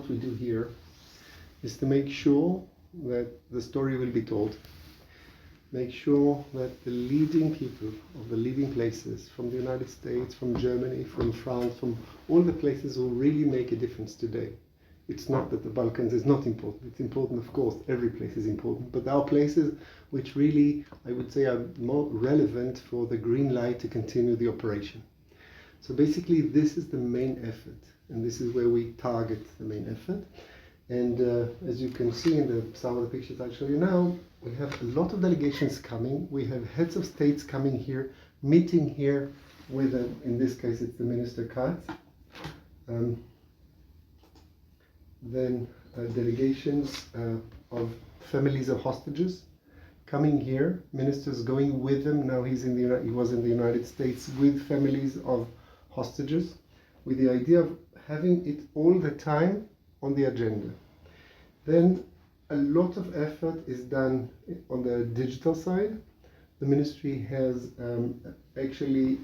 what we do here is to make sure that the story will be told. Make sure that the leading people of the leading places from the United States, from Germany, from France, from all the places who really make a difference today. It's not that the Balkans is not important. It's important, of course, every place is important, but there are places which really, I would say, are more relevant for the green light to continue the operation. So basically, this is the main effort, and this is where we target the main effort. And as you can see in some of the pictures I'll show you now, we have a lot of delegations coming. We have heads of states coming here, meeting here with, in this case, it's the Minister Katz. Then delegations of families of hostages coming here. Ministers going with them. Now he was in the United States with families of hostages, with the idea of having it all the time on the agenda. Then a lot of effort is done on the digital side. The ministry has actually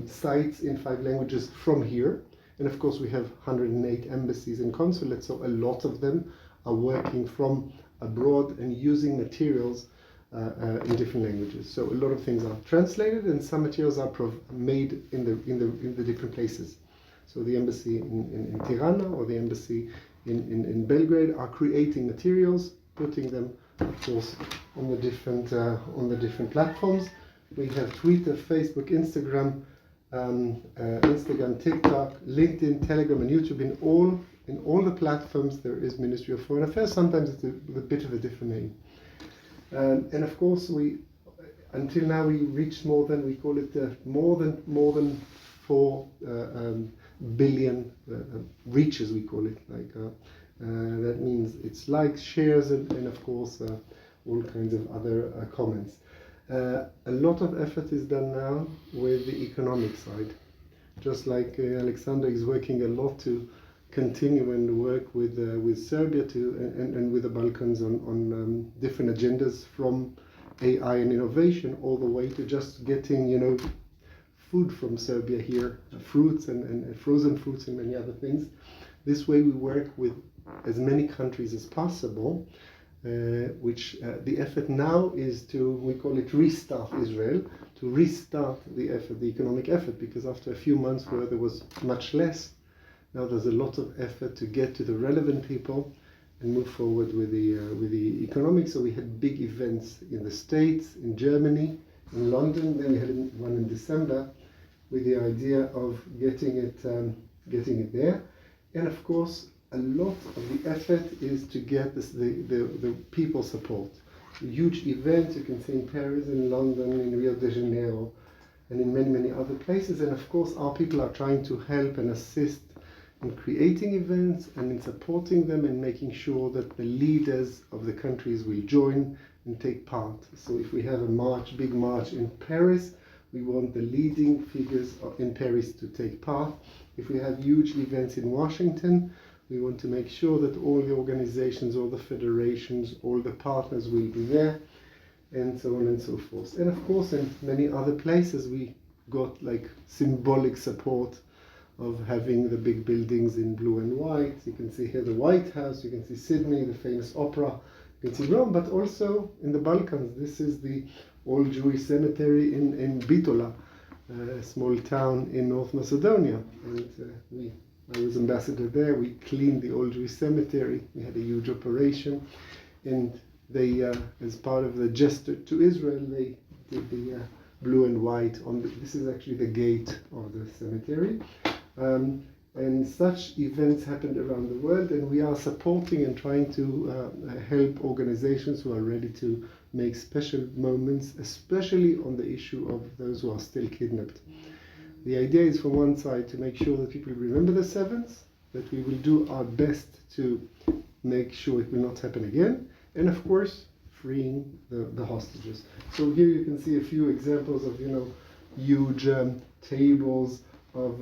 sites in 5 languages from here. And of course we have 108 embassies and consulates, so a lot of them are working from abroad and using materials in different languages. So a lot of things are translated, and some materials are made in the different places. So the embassy in Tirana or the embassy in Belgrade are creating materials, putting them, of course, on the different platforms. We have Twitter, Facebook, Instagram, TikTok, LinkedIn, Telegram, and YouTube. In all the platforms there is Ministry of Foreign Affairs. Sometimes it's with a bit of a different name. And of course, until now we reached more than 4 billion reaches, we call it. That means it's likes, shares, and of course all kinds of other comments. A lot of effort is done now with the economic side. Just like Alexander is working a lot to continue and work with Serbia and with the Balkans on different agendas, from AI and innovation all the way to just getting food from Serbia here, fruits and frozen fruits and many other things. This way we work with as many countries as possible, which the effort now is to, we call it restart Israel, to restart the effort, the economic effort, because after a few months where there was much less, now there's a lot of effort to get to the relevant people and move forward with the economic. So we had big events in the States, in Germany, in London. Then we had one in December with the idea of getting it there. And of course, a lot of the effort is to get the people support. Huge events you can see in Paris, in London, in Rio de Janeiro, and in many other places. And of course, our people are trying to help and assist in creating events and in supporting them and making sure that the leaders of the countries will join and take part. So if we have a big march in Paris, we want the leading figures in Paris to take part. If we have huge events in Washington, we want to make sure that all the organizations, all the federations, all the partners will be there, and so on and so forth. And of course, in many other places, we got like symbolic support of having the big buildings in blue and white. You can see here the White House, you can see Sydney, the famous opera, you can see Rome, but also in the Balkans. This is the old Jewish cemetery in Bitola, a small town in North Macedonia. And I was ambassador there. We cleaned the old Jewish cemetery. We had a huge operation, and they, as part of the gesture to Israel, they did the blue and white on this is actually the gate of the cemetery. And such events happened around the world, and we are supporting and trying to help organizations who are ready to make special moments, especially on the issue of those who are still kidnapped. The idea is, from one side, to make sure that people remember the 7th, that we will do our best to make sure it will not happen again, and of course, freeing the hostages. So here you can see a few examples of, huge tables of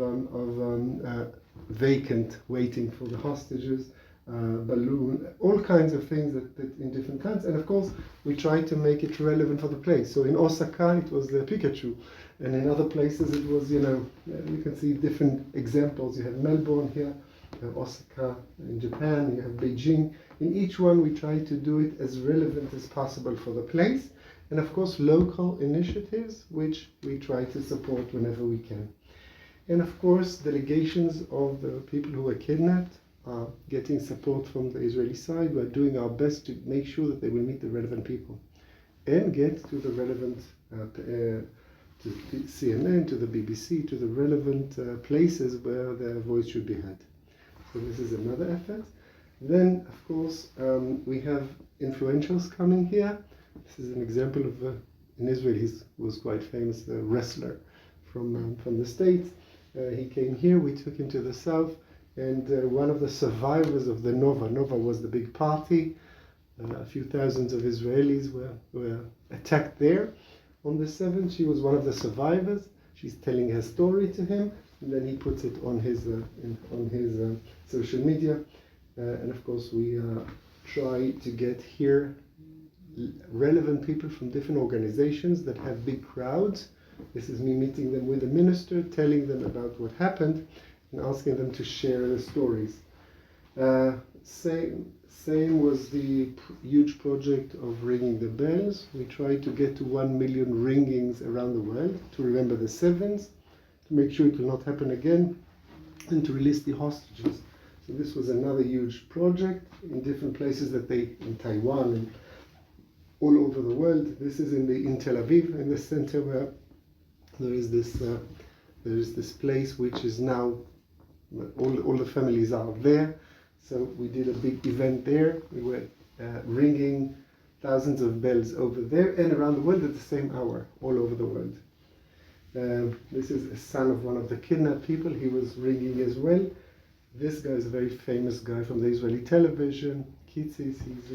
vacant, waiting for the hostages, balloon, all kinds of things that in different kinds. And of course, we try to make it relevant for the place. So in Osaka, it was the Pikachu. And in other places, it was, you can see different examples. You have Melbourne here, Osaka in Japan, you have Beijing. In each one we try to do it as relevant as possible for the place, and of course local initiatives which we try to support whenever we can. And of course delegations of the people who were kidnapped are getting support from the Israeli side. We are doing our best to make sure that they will meet the relevant people and get to the relevant to CNN, to the BBC, to the relevant places where their voice should be heard. So this is another effort. Then, of course, we have influentials coming here. This is an example of, in Israel, he was quite famous, a wrestler from the States. He came here, we took him to the south, and one of the survivors of the Nova was the big party. A few thousands of Israelis were attacked there. On the 7th, she was one of the survivors. She's telling her story to him, and then he puts it on his social media. And of course, we try to get here relevant people from different organizations that have big crowds. This is me meeting them with the minister, telling them about what happened, and asking them to share the stories. Same was the huge project of ringing the bells. We tried to get to 1 million ringings around the world to remember the 7th, to make sure it will not happen again, and to release the hostages. So this was another huge project in different places in Taiwan and all over the world. This is in Tel Aviv, in the center, where there is this place which is now all the families are there. So we did a big event there. We were ringing thousands of bells over there and around the world at the same hour, all over the world. This is a son of one of the kidnapped people. He was ringing as well. This guy is a very famous guy from the Israeli television, Kitzis. He's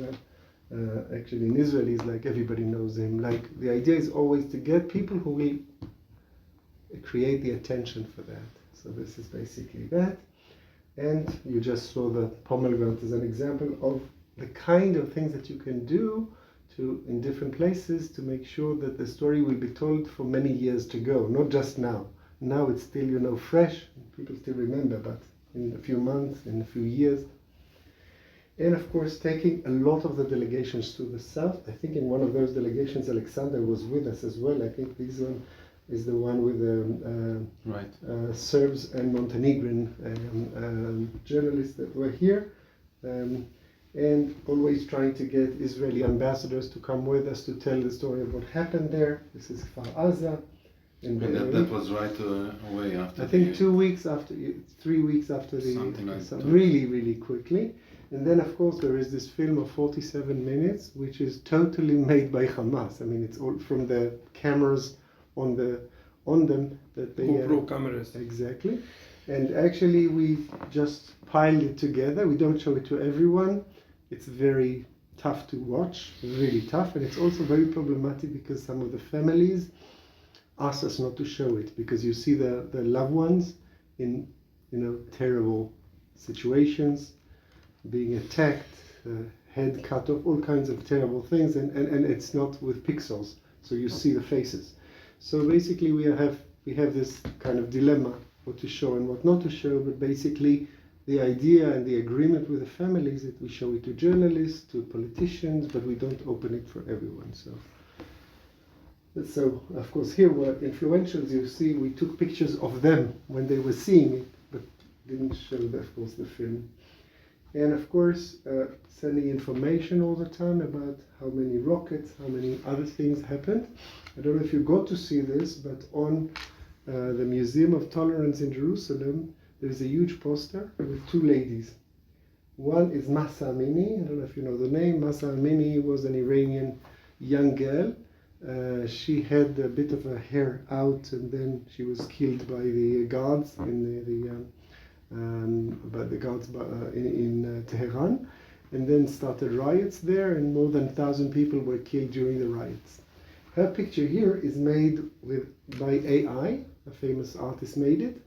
actually in Israel, he's like, everybody knows him. Like, the idea is always to get people who will create the attention for that. So this is basically that. And you just saw the pomegranate as an example of the kind of things that you can do in different places to make sure that the story will be told for many years to go, not just now. Now it's still, fresh, people still remember, but in a few months, in a few years. And of course, taking a lot of the delegations to the south. I think in one of those delegations, Alexander was with us as well. I think this one is the one with the Serbs and Montenegrin journalists that were here, and always trying to get Israeli ambassadors to come with us to tell the story of what happened there. This is Kfar Aza. And that was right away after. I think 2 weeks after, 3 weeks after the. Something like that. Really, really quickly. And then, of course, there is this film of 47 minutes, which is totally made by Hamas. I mean, it's all from the cameras on them that they GoPro cameras. Exactly. And actually we just piled it together. We don't show it to everyone. It's very tough to watch, really tough, and it's also very problematic because some of the families ask us not to show it, because you see the loved ones in terrible situations, being attacked, head cut off, all kinds of terrible things, and it's not with pixels, so you see the faces. So basically we have this kind of dilemma, what to show and what not to show, but basically the idea and the agreement with the families that we show it to journalists, to politicians, but we don't open it for everyone. So of course here were influentials. You see, we took pictures of them when they were seeing it, but didn't show, of course, the film. And of course, sending information all the time about how many rockets, how many other things happened. I don't know if you got to see this, but on the Museum of Tolerance in Jerusalem, there is a huge poster with two ladies. One is Mahsa Amini. I don't know if you know the name. Mahsa Amini was an Iranian young girl. She had a bit of her hair out, and then she was killed by the guards in Tehran, and then started riots there, and more than 1,000 people were killed during the riots. Her picture here is made by AI, a famous artist made it,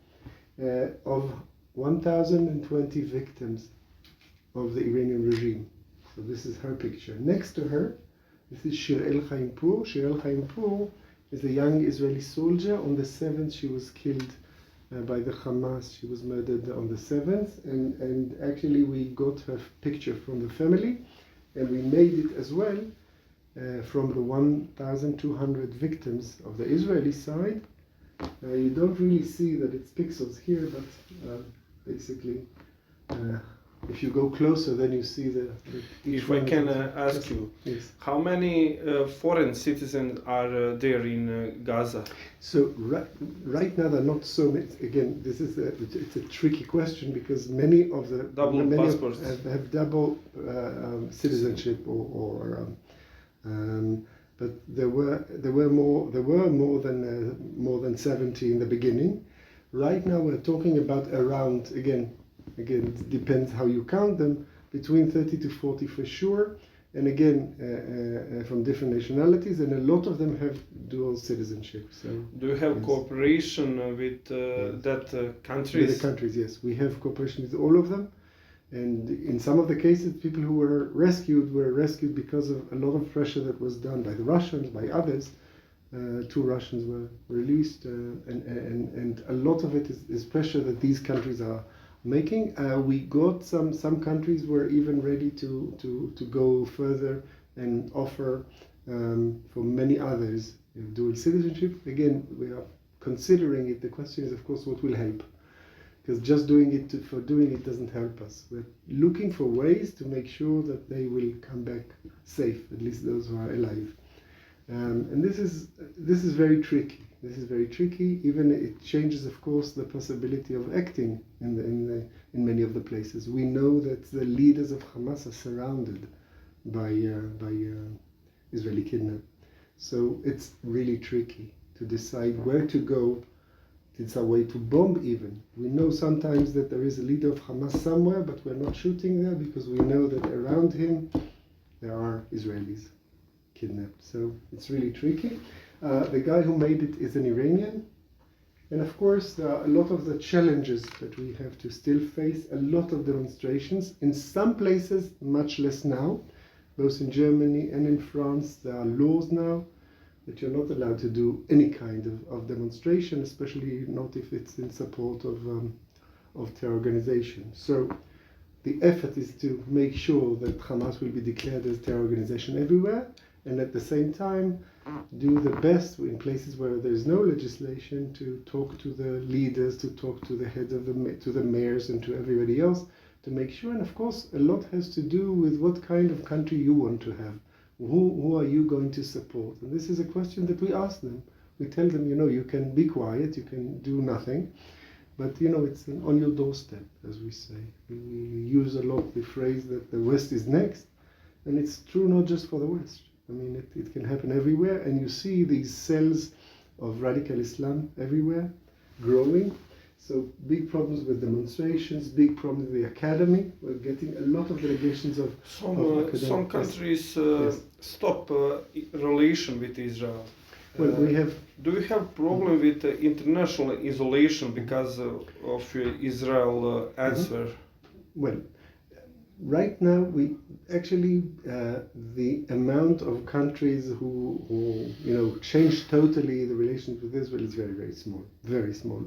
of 1,020 victims of the Iranian regime. So this is her picture. Next to her, this is Shir El-Chaimpour. Shir El-Chaimpour is a young Israeli soldier. On the 7th, she was killed by the Hamas. She was murdered on the 7th, and actually we got her picture from the family, and we made it as well from the 1,200 victims of the Israeli side. You don't really see that it's pixels here, but basically if you go closer, then you see the if I can ask you, yes. How many foreign citizens are there in Gaza? So right now there are not so many. Again, this is it's a tricky question because many of the double passports have double citizenship but there were more than 70 in the beginning. Right now we're talking about around again it depends how you count them, between 30 to 40 for sure, and again from different nationalities, and a lot of them have dual citizenship. So do you have cooperation with that countries? With the countries, yes, we have cooperation with all of them. And in some of the cases, people who were rescued because of a lot of pressure that was done by the Russians, by others. 2 Russians were released, and a lot of it is pressure that these countries are making. We got some countries were even ready to go further and offer for many others dual citizenship. Again, we are considering it. The question is, of course, what will help. Because just doing it doesn't help us. We're looking for ways to make sure that they will come back safe, at least those who are alive. And this is very tricky. This is very tricky. Even it changes, of course, the possibility of acting in many of the places. We know that the leaders of Hamas are surrounded by Israeli kidnappers. So it's really tricky to decide where to go. It's a way to bomb even. We know sometimes that there is a leader of Hamas somewhere, but we're not shooting there because we know that around him there are Israelis kidnapped. So it's really tricky. The guy who made it is an Iranian. And of course, there are a lot of the challenges that we have to still face, a lot of demonstrations. In some places, much less now. Both in Germany and in France, there are laws now that you're not allowed to do any kind of demonstration, especially not if it's in support of terror organization. So the effort is to make sure that Hamas will be declared as a terror organization everywhere, and at the same time do the best in places where there is no legislation to talk to the leaders, to talk to the heads of to the mayors and to everybody else to make sure. And of course, a lot has to do with what kind of country you want to have. Who are you going to support? And this is a question that we ask them. We tell them, you can be quiet, you can do nothing, but it's on your doorstep, as we say. We use a lot the phrase that the West is next, and it's true not just for the West. I mean, it can happen everywhere, and you see these cells of radical Islam everywhere growing. So big problems with demonstrations, big problems with the academy. We're getting a lot of delegations of some countries stop relation with Israel. Well, we have. Do you have problem with international isolation because of Israel answer? Well, right now we actually the amount of countries who changed totally the relations with Israel is very, very small. Very small.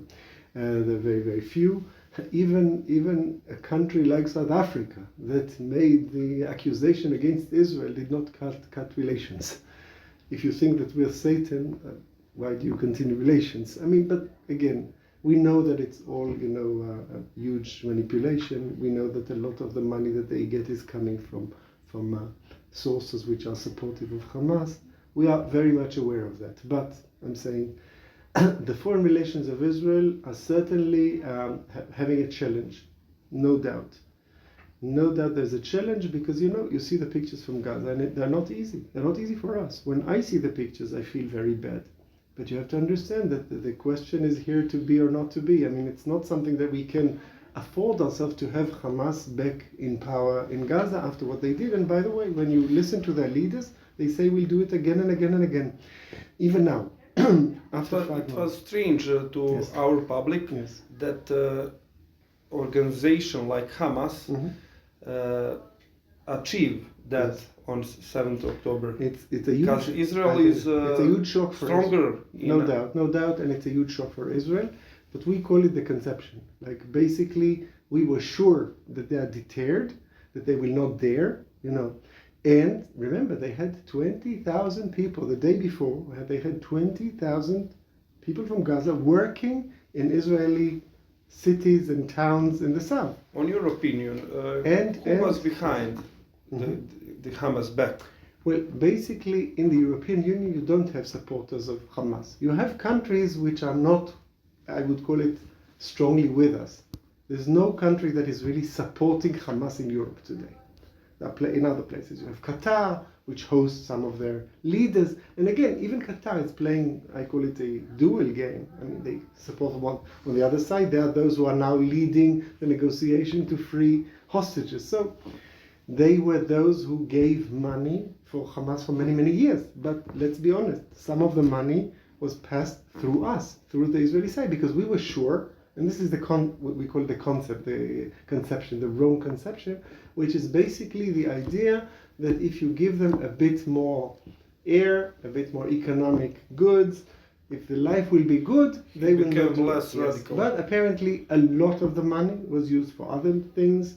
There are very, very few. Even a country like South Africa that made the accusation against Israel did not cut relations. If you think that we're Satan, why do you continue relations? I mean, but again, we know that it's all a huge manipulation. We know that a lot of the money that they get is coming from sources which are supportive of Hamas. We are very much aware of that. But I'm saying the foreign relations of Israel are certainly having a challenge, no doubt. No doubt there's a challenge because, you see the pictures from Gaza and they're not easy. They're not easy for us. When I see the pictures, I feel very bad. But you have to understand that the question is here to be or not to be. I mean, it's not something that we can afford ourselves to have Hamas back in power in Gaza after what they did. And by the way, when you listen to their leaders, they say we'll do it again and again and again. Even now. It was strange to our public that organization like Hamas achieve that on 7th October. It's a huge, because Israel is it's a huge shock for stronger. Israel. No doubt, and it's a huge shock for Israel. but we call it the conception. Like basically, we were sure that they are deterred, that they will not dare, And remember, they had 20,000 people the day before. They had 20,000 people from Gaza working in Israeli cities and towns in the south. On your opinion, who was behind the Hamas back? Well, basically, in the European Union, you don't have supporters of Hamas. You have countries which are not, I would call it, strongly with us. There's no country that is really supporting Hamas in Europe today. In other places, you have Qatar, which hosts some of their leaders. And again, even Qatar is playing, I call it a dual game. I mean, they support one. On the other side, there are those who are now leading the negotiation to free hostages. So they were those who gave money for Hamas for many, many years. But let's be honest, some of the money was passed through us, through the Israeli side, because we were sure, and this is what we call the concept, the conception, the wrong conception, which is basically the idea that if you give them a bit more air, a bit more economic goods, if the life will be good, they will not do less radical. But apparently a lot of the money was used for other things,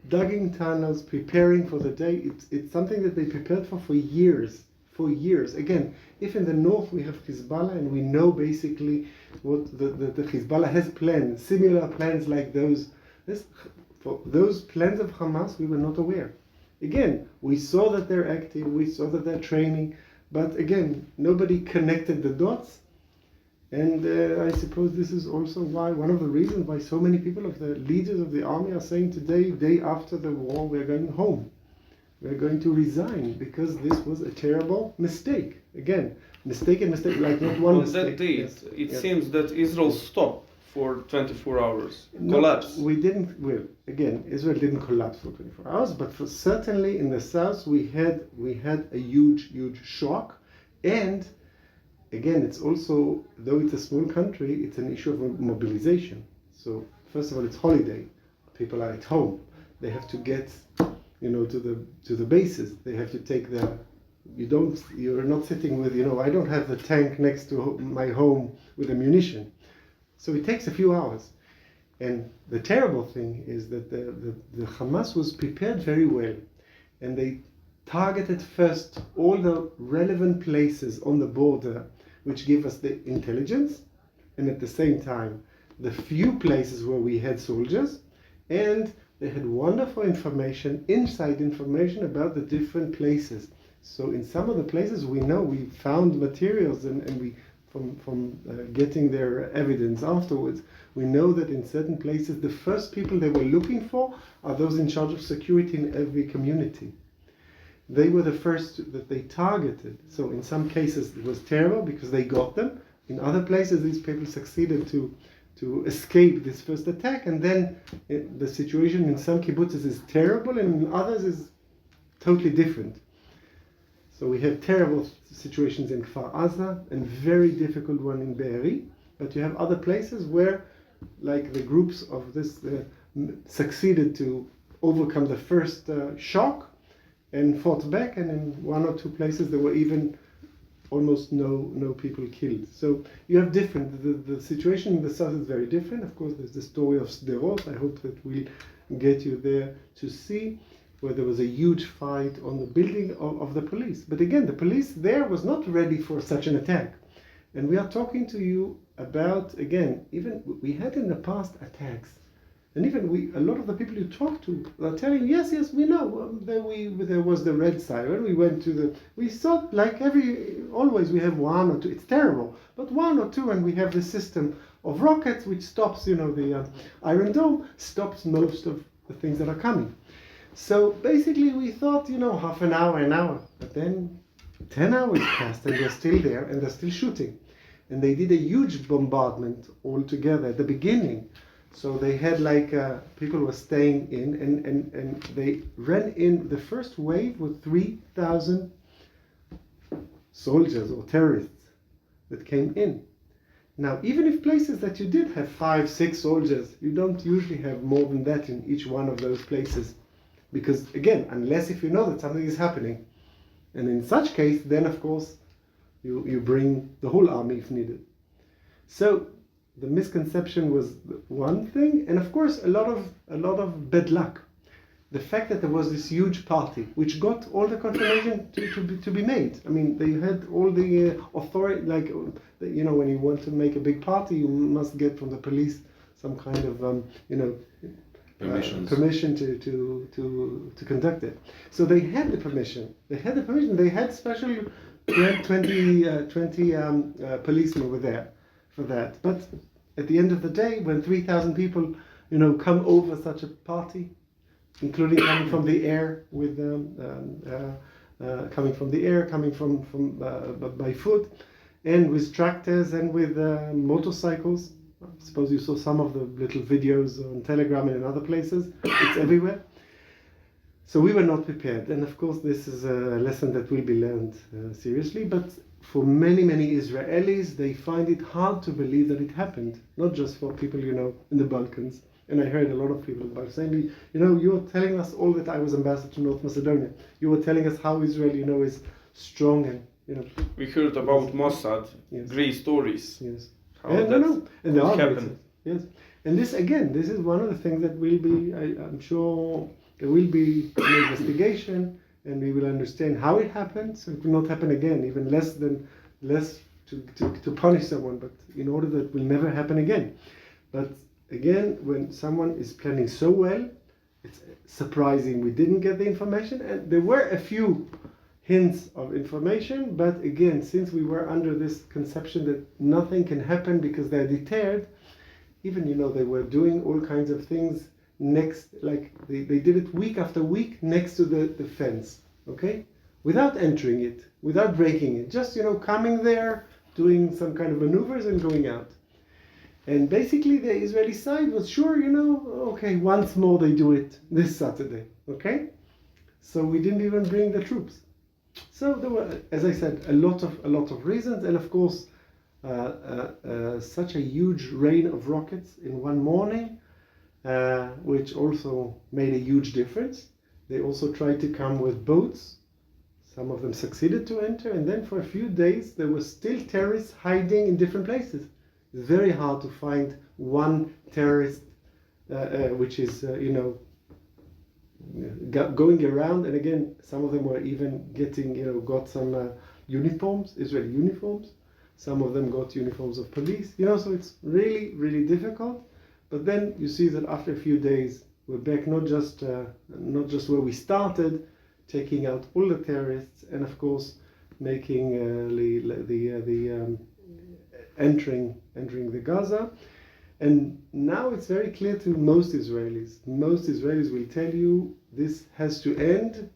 digging tunnels, preparing for the day. It's something that they prepared for years. For years. Again, if in the north we have Hezbollah and we know basically what the Hezbollah has planned, similar plans like those, for those plans of Hamas, we were not aware. Again, we saw that they're active, we saw that they're training, but again, nobody connected the dots. And I suppose this is also why, one of the reasons why so many people of the leaders of the army are saying today, day after the war, we're going home. We're going to resign because this was a terrible mistake. Again, mistake, like not one mistake. On that day, it seems that Israel stopped for 24 hours, collapsed. No, we didn't. Well, again, Israel didn't collapse for 24 hours, but certainly in the south we had a huge shock. And again, it's also, though it's a small country, it's an issue of mobilization. So first of all, it's holiday. People are at home. They have to get to the bases. They have to take you're not sitting with, I don't have the tank next to my home with ammunition. So it takes a few hours. And the terrible thing is that the Hamas was prepared very well. And they targeted first all the relevant places on the border which give us the intelligence, and at the same time, the few places where we had soldiers, and they had wonderful inside information about the different places. So in some of the places we know we found materials and we from getting their evidence afterwards, we know that in certain places the first people they were looking for are those in charge of security in every community. They were the first that they targeted. So in some cases it was terrible because they got them. In other places these people succeeded to escape this first attack, and then the situation in some kibbutzes is terrible and in others is totally different. So we have terrible situations in Kfar Aza and very difficult one in Be'eri, but you have other places where, like the groups of this succeeded to overcome the first shock and fought back, and in one or two places there were even almost no people killed. So you have different, the situation in the south is very different. Of course, there's the story of Sderot. I hope that we'll get you there to see, where there was a huge fight on the building of the police. But again, the police there was not ready for such an attack. And we are talking to you about, again, even we had in the past attacks. And even a lot of the people you talk to are telling, yes, we know. There was the red siren. We saw like always we have one or two. It's terrible, but one or two, and we have the system of rockets which stops, the Iron Dome stops most of the things that are coming. So basically we thought, half an hour, but then 10 hours passed and they're still there and they're still shooting. And they did a huge bombardment altogether at the beginning. So they had people were staying in and they ran in. The first wave with 3,000 soldiers or terrorists that came in. Now, even if places that you did have 5-6 soldiers, you don't usually have more than that in each one of those places. Because again, unless if you know that something is happening. And in such case, then of course, you bring the whole army if needed. So the misconception was one thing, and of course a lot of bad luck. The fact that there was this huge party, which got all the confirmation to be made. I mean, they had all the authority, like, you know, when you want to make a big party, you must get from the police some kind of, you know, permission to conduct it. So they had the permission. They had special 20 policemen were there for that. But at the end of the day, when 3,000 people, you know, come over such a party, including coming from the air with coming from by foot, and with tractors and with motorcycles. I suppose you saw some of the little videos on Telegram and in other places. It's everywhere. So we were not prepared, and of course this is a lesson that will be learned seriously. But for many Israelis, they find it hard to believe that it happened. Not just for people, you know, in the Balkans. And I heard a lot of people about saying, you know, you're telling us all that I was ambassador to North Macedonia. You were telling us how Israel, you know, is strong and, you know. We heard about Mossad, yes. Great stories. Yes. How and they are happened. Yes. And this is one of the things that will be, I'm sure, there will be an investigation, and we will understand how it happened, so it will not happen again, even less to punish someone, but in order that it will never happen again. But again, when someone is planning so well, it's surprising we didn't get the information, and there were a few hints of information, but again, since we were under this conception that nothing can happen because they're deterred, even, you know, they were doing all kinds of things next, like they did it week after week next to the fence, okay? Without entering it, without breaking it, just, you know, coming there, doing some kind of maneuvers and going out. And basically the Israeli side was sure, you know, okay, once more they do it this Saturday, okay? So we didn't even bring the troops. So there were, as I said, a lot of reasons, and of course, such a huge rain of rockets in one morning, which also made a huge difference. They also tried to come with boats. Some of them succeeded to enter, and then for a few days there were still terrorists hiding in different places. It's very hard to find one terrorist which is, you know, going around. And again, some of them were even getting, you know, got some uniforms, Israeli uniforms. Some of them got uniforms of police, you know, so it's really difficult. But then you see that after a few days, we're back not just where we started, taking out all the terrorists, and of course making entering the Gaza. And now it's very clear to most Israelis. Most Israelis will tell you this has to end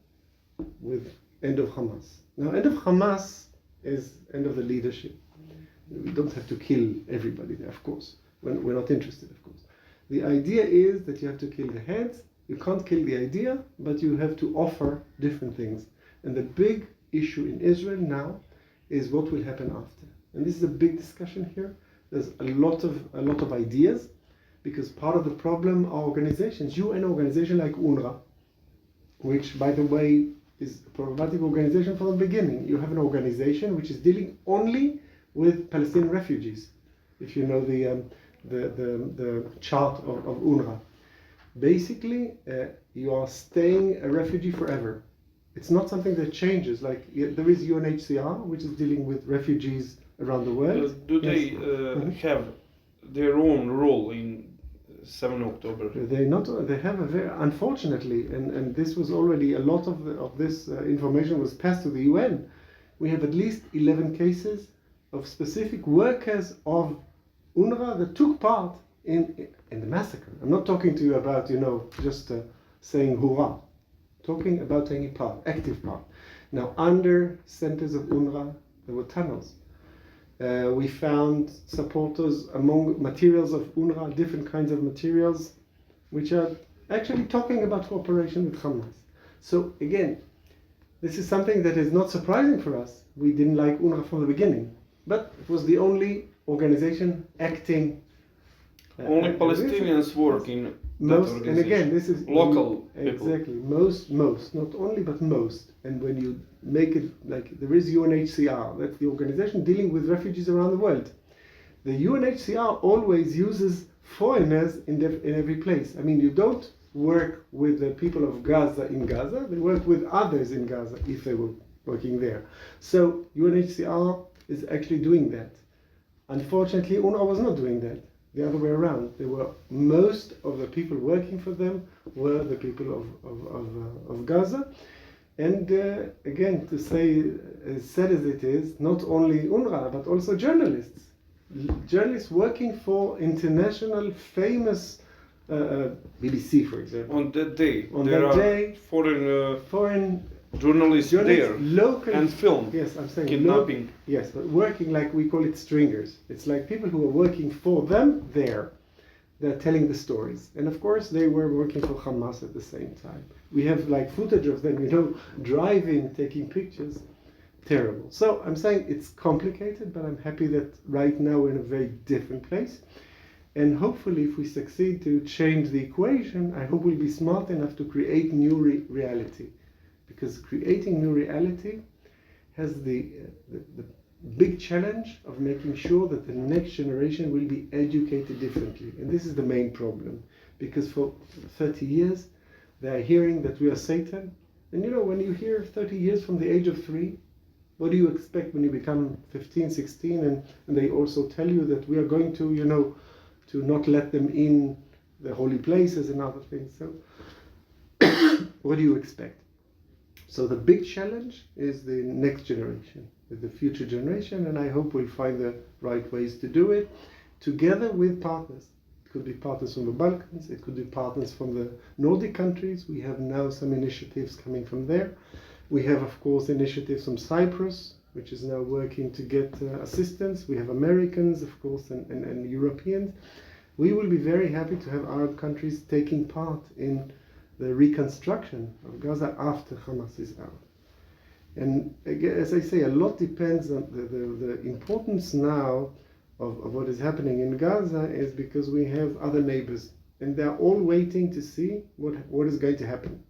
with end of Hamas. Now, end of Hamas is end of the leadership. We don't have to kill everybody there, of course. We're not interested, of course. The idea is that you have to kill the heads. You can't kill the idea, but you have to offer different things. And the big issue in Israel now is what will happen after. And this is a big discussion here. There's a lot of ideas, because part of the problem are organizations, UN organization like UNRWA, which, by the way, is a problematic organization from the beginning. You have an organization which is dealing only with Palestinian refugees. If you know the chart of UNRWA, basically you are staying a refugee forever. It's not something that changes. Like there is UNHCR, which is dealing with refugees around the world. Do they have their own role in 7 October? They not. They have a very, unfortunately, and this was already a lot of this information was passed to the UN. We have at least 11 cases of specific workers of UNRWA that took part in the massacre. I'm not talking to you about, you know, just saying hurrah. Talking about taking part, active part. Now, under centers of UNRWA, there were tunnels. We found supporters among materials of UNRWA, different kinds of materials, which are actually talking about cooperation with Hamas. So again, this is something that is not surprising for us. We didn't like UNRWA from the beginning, but it was the only organization acting. Only Palestinians work in most, and again, this is local people. Exactly, most, not only, but most. And when you make it like there is UNHCR, that's the organization dealing with refugees around the world. the UNHCR always uses foreigners in every place. I mean, you don't work with the people of Gaza in Gaza, they work with others in Gaza if they were working there. So UNHCR is actually doing that. Unfortunately, UNRWA was not doing that. The other way around. Most of the people working for them were the people of Gaza. And again, to say, as sad as it is, not only UNRWA, but also journalists. Journalists working for international famous BBC, for example. On that day, foreign journalists there local, and film. Yes, I'm saying kidnapping. Yes, but working, like we call it, stringers. It's like people who are working for them there. They're telling the stories, and of course they were working for Hamas at the same time. We have like footage of them, driving, taking pictures. Terrible. So I'm saying it's complicated, but I'm happy that right now we're in a very different place. And hopefully, if we succeed to change the equation, I hope we'll be smart enough to create new reality. Because creating new reality has the big challenge of making sure that the next generation will be educated differently. And this is the main problem. Because for 30 years, they are hearing that we are Satan. And when you hear 30 years from the age of 3, what do you expect when you become 15, 16? And they also tell you that we are going to, to not let them in the holy places and other things. So what do you expect? So the big challenge is the next generation, the future generation, and I hope we'll find the right ways to do it together with partners. It could be partners from the Balkans, it could be partners from the Nordic countries. We have now some initiatives coming from there. We have, of course, initiatives from Cyprus, which is now working to get assistance. We have Americans, of course, and Europeans. We will be very happy to have Arab countries taking part in the reconstruction of Gaza after Hamas is out. And again, as I say, a lot depends on the importance now of what is happening in Gaza is because we have other neighbors and they're all waiting to see what is going to happen.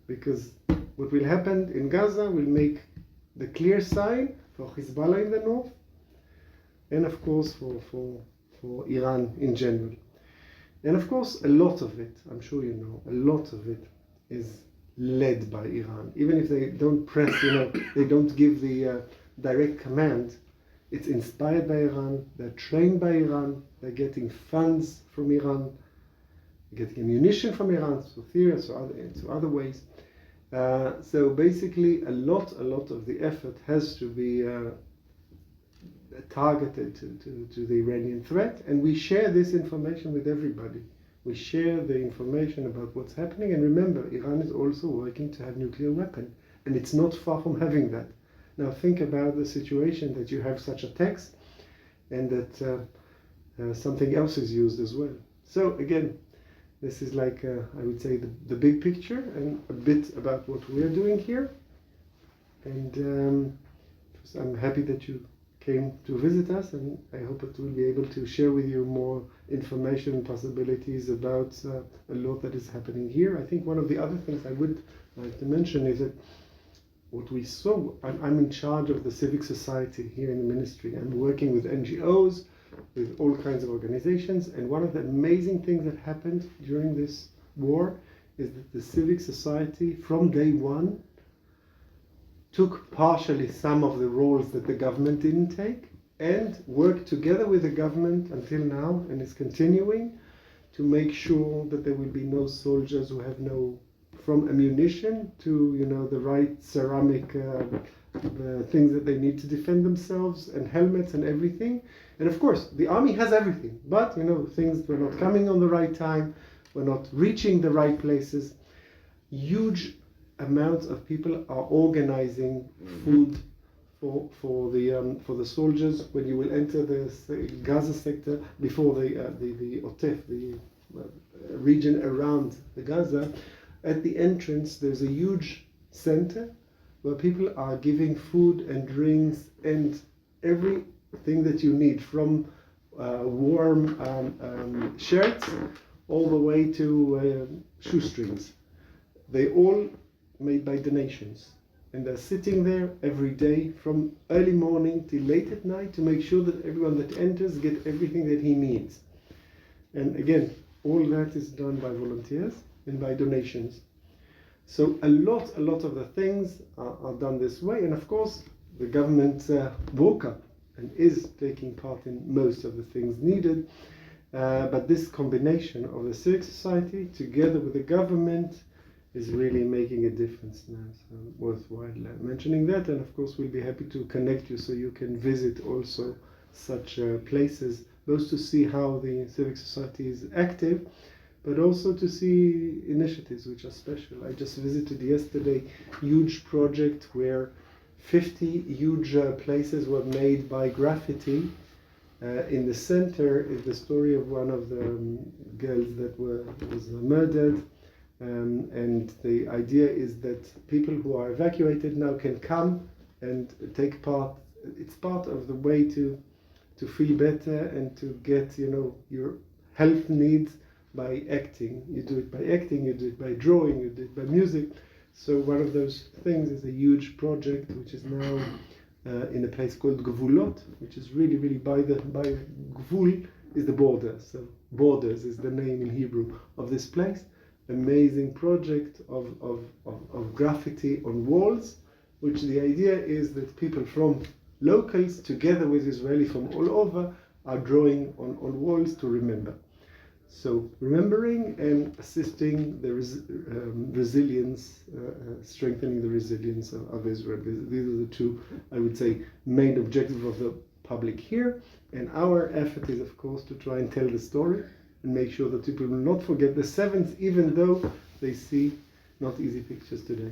Because what will happen in Gaza will make the clear sign for Hezbollah in the north and of course for Iran in general. And of course, a lot of it, I'm sure you know, a lot of it is led by Iran. Even if they don't press, they don't give the direct command, it's inspired by Iran, they're trained by Iran, they're getting funds from Iran, getting ammunition from Iran, so theory, so other ways. So basically, a lot of the effort has to be targeted to the Iranian threat, and we share this information with everybody. We share the information about what's happening, and remember, Iran is also working to have nuclear weapon, and it's not far from having that. Now think about the situation that you have such attacks, and that something else is used as well. So again, this is like, I would say, the big picture, and a bit about what we're doing here. And I'm happy that you came to visit us, and I hope that we'll be able to share with you more information and possibilities about a lot that is happening here. I think one of the other things I would like to mention is that what we saw, I'm in charge of the civic society here in the ministry. I'm working with NGOs, with all kinds of organizations, and one of the amazing things that happened during this war is that the civic society from day one took partially some of the roles that the government didn't take and worked together with the government until now, and is continuing to make sure that there will be no soldiers who have from ammunition to the right ceramic things that they need to defend themselves, and helmets and everything. And of course the army has everything, but things were not coming on the right time, were not reaching the right places. Huge amounts of people are organizing food for the soldiers when you will enter the Gaza sector, before the Otef, the region around the Gaza. At the entrance there's a huge center where people are giving food and drinks and everything that you need, from warm shirts all the way to shoestrings. They all made by donations. and they're sitting there every day from early morning till late at night to make sure that everyone that enters get everything that he needs. And again, all that is done by volunteers and by donations. So a lot of the things are done this way, and of course the government woke up and is taking part in most of the things needed. But this combination of the civic society together with the government is really making a difference now. So worthwhile mentioning that, and of course we'll be happy to connect you so you can visit also such places, both to see how the civic society is active, but also to see initiatives which are special. I just visited yesterday a huge project where 50 huge places were made by graffiti. In the center is the story of one of the girls that was murdered, and the idea is that people who are evacuated now can come and take part. It's part of the way to feel better and to get, you know, your health needs by acting. You do it by acting, you do it by drawing, you do it by music. So one of those things is a huge project which is now in a place called Gvulot, which is really by Gvul is the border. So borders is the name in Hebrew of this place. Amazing project of graffiti on walls, which the idea is that people from locals together with Israeli from all over are drawing on walls to remember. So remembering and assisting the resilience, strengthening the resilience of Israel. These are the two, I would say, main objectives of the public here. And our effort is, of course, to try and tell the story and make sure that people will not forget the seventh, even though they see not easy pictures today.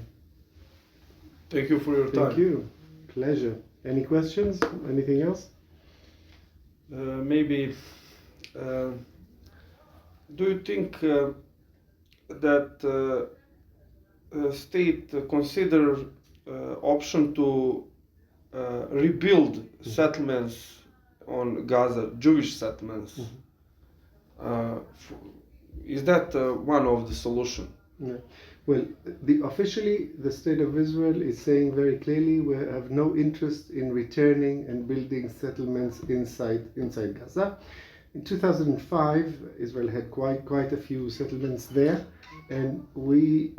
Thank you for your time. Thank you. Pleasure. Any questions? Anything else? Maybe... do you think that state consider option to rebuild settlements on Gaza, Jewish settlements? Is that one of the solution? Yeah. Well, officially the state of Israel is saying very clearly we have no interest in returning and building settlements inside Gaza. In 2005, Israel had quite a few settlements there, and we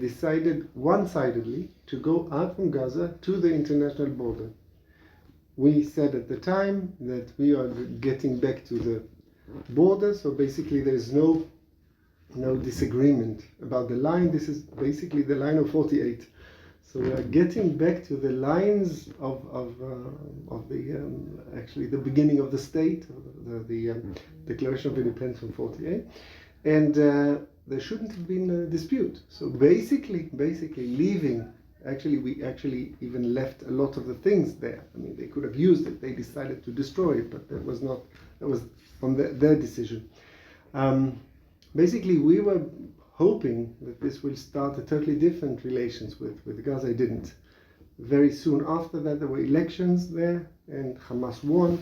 decided one-sidedly to go out from Gaza to the international border. We said at the time that we are getting back to the border, so basically there's no disagreement about the line. This is basically the line of 48. So we are getting back to the lines of the actually the beginning of the state, the Declaration of Independence from 48, and there shouldn't have been a dispute. So basically leaving. Actually, we even left a lot of the things there. I mean, they could have used it. They decided to destroy it, but that was from their decision. Basically, we were hoping that this will start a totally different relations with Gaza. It didn't. Very soon after that, there were elections there, and Hamas won.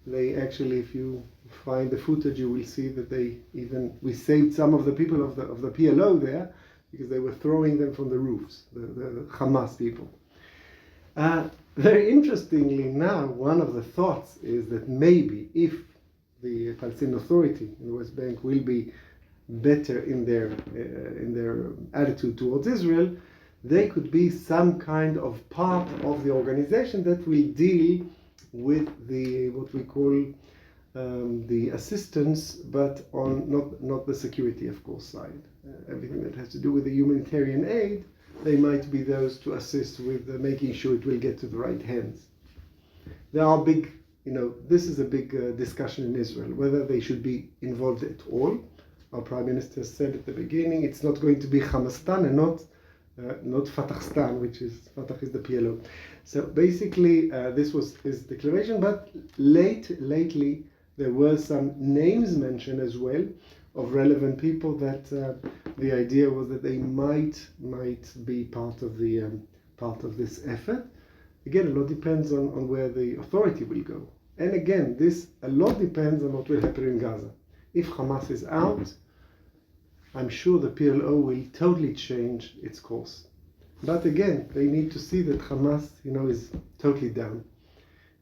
They actually, if you find the footage, you will see that we saved some of the people of the PLO there, because they were throwing them from the roofs, the Hamas people. Very interestingly now, one of the thoughts is that maybe if the Palestinian Authority in the West Bank will be better in their attitude towards Israel, they could be some kind of part of the organization that will deal with what we call the assistance, but on not the security, of course, side. Everything that has to do with the humanitarian aid, they might be those to assist with making sure it will get to the right hands. There are big, this is a big discussion in Israel, whether they should be involved at all. Our Prime Minister said at the beginning, it's not going to be Hamastan and not Fatahstan, Fatah is the PLO. So basically, this was his declaration, but lately there were some names mentioned as well of relevant people that the idea was that they might be part of this effort. Again, a lot depends on where the authority will go. And again, a lot depends on what will happen in Gaza. If Hamas is out, I'm sure the PLO will totally change its course. But again, they need to see that Hamas, is totally down.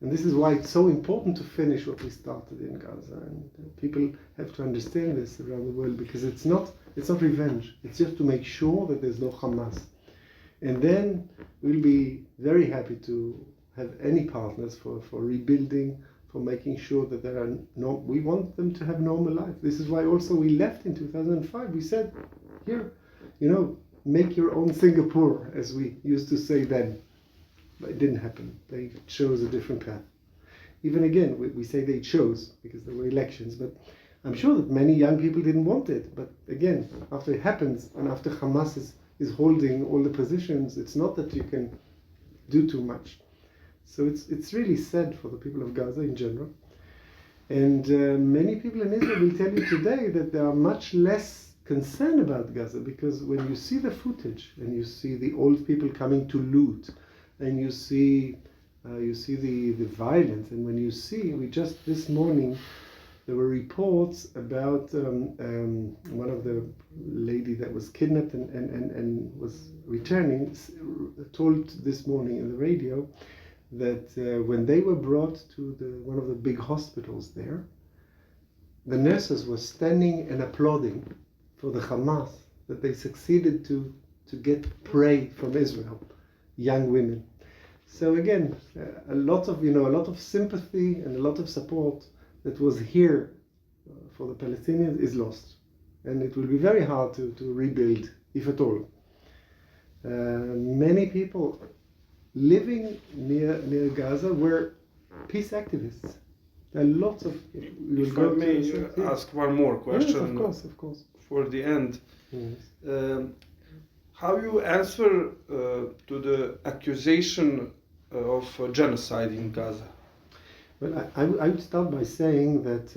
And this is why it's so important to finish what we started in Gaza. And people have to understand this around the world, because it's not revenge. It's just to make sure that there's no Hamas. And then we'll be very happy to have any partners for rebuilding, for making sure that there are we want them to have normal life. This is why also we left in 2005. We said, here, make your own Singapore, as we used to say then. But it didn't happen. They chose a different path. Even again, we say they chose because there were elections, but I'm sure that many young people didn't want it. But again, after it happens and after Hamas is holding all the positions, it's not that you can do too much. So it's really sad for the people of Gaza in general. And many people in Israel will tell you today that they are much less concerned about Gaza, because when you see the footage and you see the old people coming to loot, and you see the violence, and when you see, just this morning there were reports about one of the lady that was kidnapped and was returning, told this morning in the radio that when they were brought to one of the big hospitals there, the nurses were standing and applauding for the Hamas, that they succeeded to get prey from Israel, young women. So again, a lot of sympathy and a lot of support that was here for the Palestinians is lost, and it will be very hard to rebuild, if at all. Many people living near Gaza were peace activists. There are lots of. If I may ask one more question. Yes, of course. For the end. Yes. How you answer to the accusation of genocide in Gaza? Well, I would start by saying that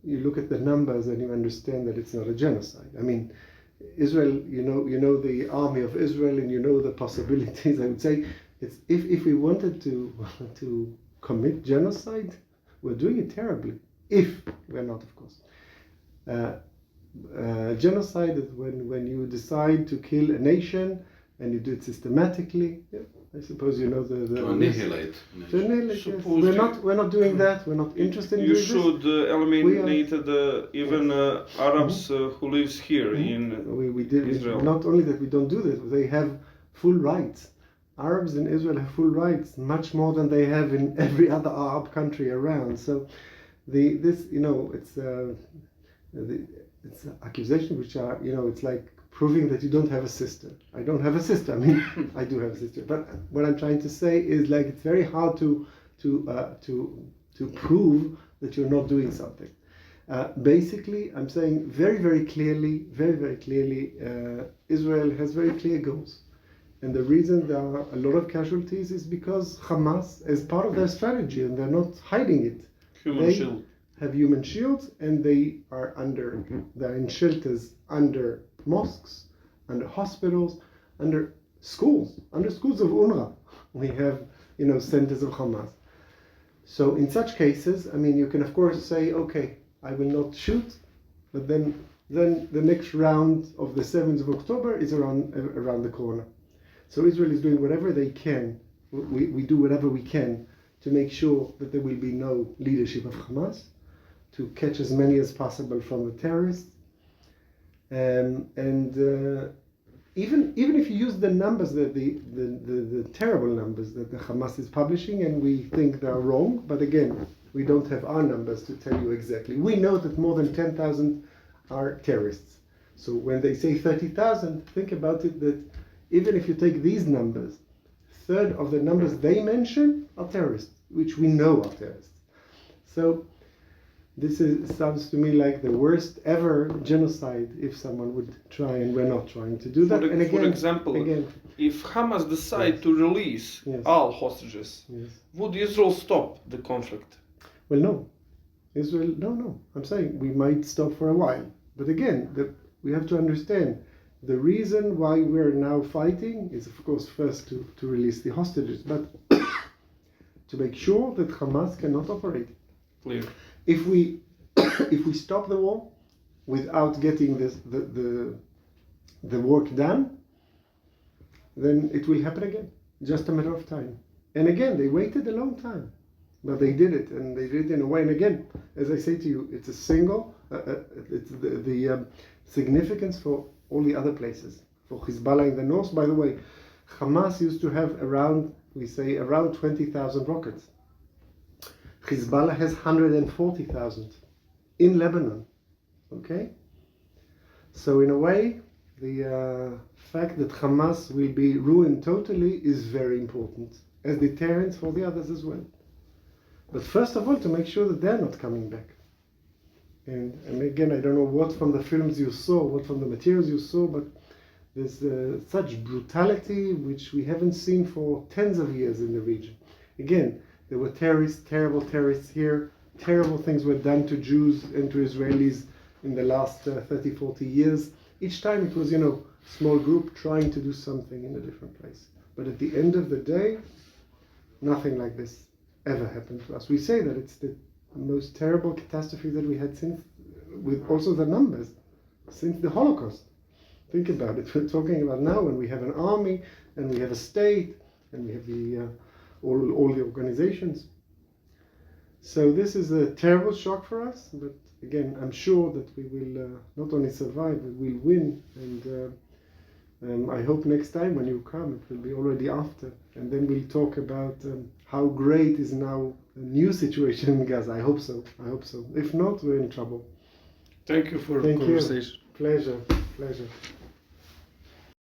you look at the numbers and you understand that it's not a genocide. I mean, Israel, you know the army of Israel, and you know the possibilities. I would say it's if we wanted to commit genocide, we're doing it terribly. If we're not, of course. Genocide is when you decide to kill a nation and you do it systematically. Yeah, I suppose you know the to annihilate. To annihilate. Yes. We're not doing that. We're not interested in you doing should eliminate even Arabs who lives here in we did Israel. Not only that we don't do this, they have full rights. Arabs in Israel have full rights, much more than they have in every other Arab country around. So it's accusations which are, it's like proving that you don't have a sister. I don't have a sister. I mean, I do have a sister. But what I'm trying to say is, like, it's very hard to prove that you're not doing something. Basically, I'm saying very, very clearly, Israel has very clear goals. And the reason there are a lot of casualties is because Hamas is part of their strategy, and they're not hiding it. Human shield. Have human shields, and they're in shelters under mosques, under hospitals, under schools of UNRWA. We have, centers of Hamas. So in such cases, I mean, you can of course say, okay, I will not shoot, but then the next round of the 7th of October is around the corner. So Israel is doing whatever they can. We do whatever we can to make sure that there will be no leadership of Hamas, to catch as many as possible from the terrorists. Even if you use the numbers, the terrible numbers that the Hamas is publishing, and we think they're wrong, but again, we don't have our numbers to tell you exactly. We know that more than 10,000 are terrorists. So when they say 30,000, think about it, that even if you take these numbers, a third of the numbers they mention are terrorists, which we know are terrorists. So this sounds to me like the worst ever genocide if someone would try, and we're not trying to do that. For example, if Hamas decide to release all hostages, would Israel stop the conflict? Well, no. Israel, no. I'm saying we might stop for a while. But again, we have to understand the reason why we're now fighting is, of course, first to release the hostages, but to make sure that Hamas cannot operate. Clear. If we stop the war without getting the work done, then it will happen again. Just a matter of time. And again, they waited a long time, but they did it, and they did it in a way. And again, as I say to you, it's a single. It's the significance for all the other places. For Hezbollah in the north, by the way, Hamas used to have around 20,000 rockets. Hezbollah has 140,000 in Lebanon. Okay? So in a way, the fact that Hamas will be ruined totally is very important as deterrence for the others as well. But first of all, to make sure that they're not coming back. And again, I don't know what from the films you saw, what from the materials you saw, but there's such brutality which we haven't seen for tens of years in the region. Again, there were terrorists, terrible terrorists here. Terrible things were done to Jews and to Israelis in the last 30, 40 years. Each time it was, small group trying to do something in a different place. But at the end of the day, nothing like this ever happened to us. We say that it's the most terrible catastrophe that we had since, with also the numbers, since the Holocaust. Think about it. We're talking about now when we have an army and we have a state and we have the all the organizations. So this is a terrible shock for us, but again, I'm sure that we will not only survive, but we'll win. And I hope next time when you come, it will be already after. And then we'll talk about how great is now a new situation in Gaza. I hope so. I hope so. If not, we're in trouble. Thank you for the conversation. Pleasure.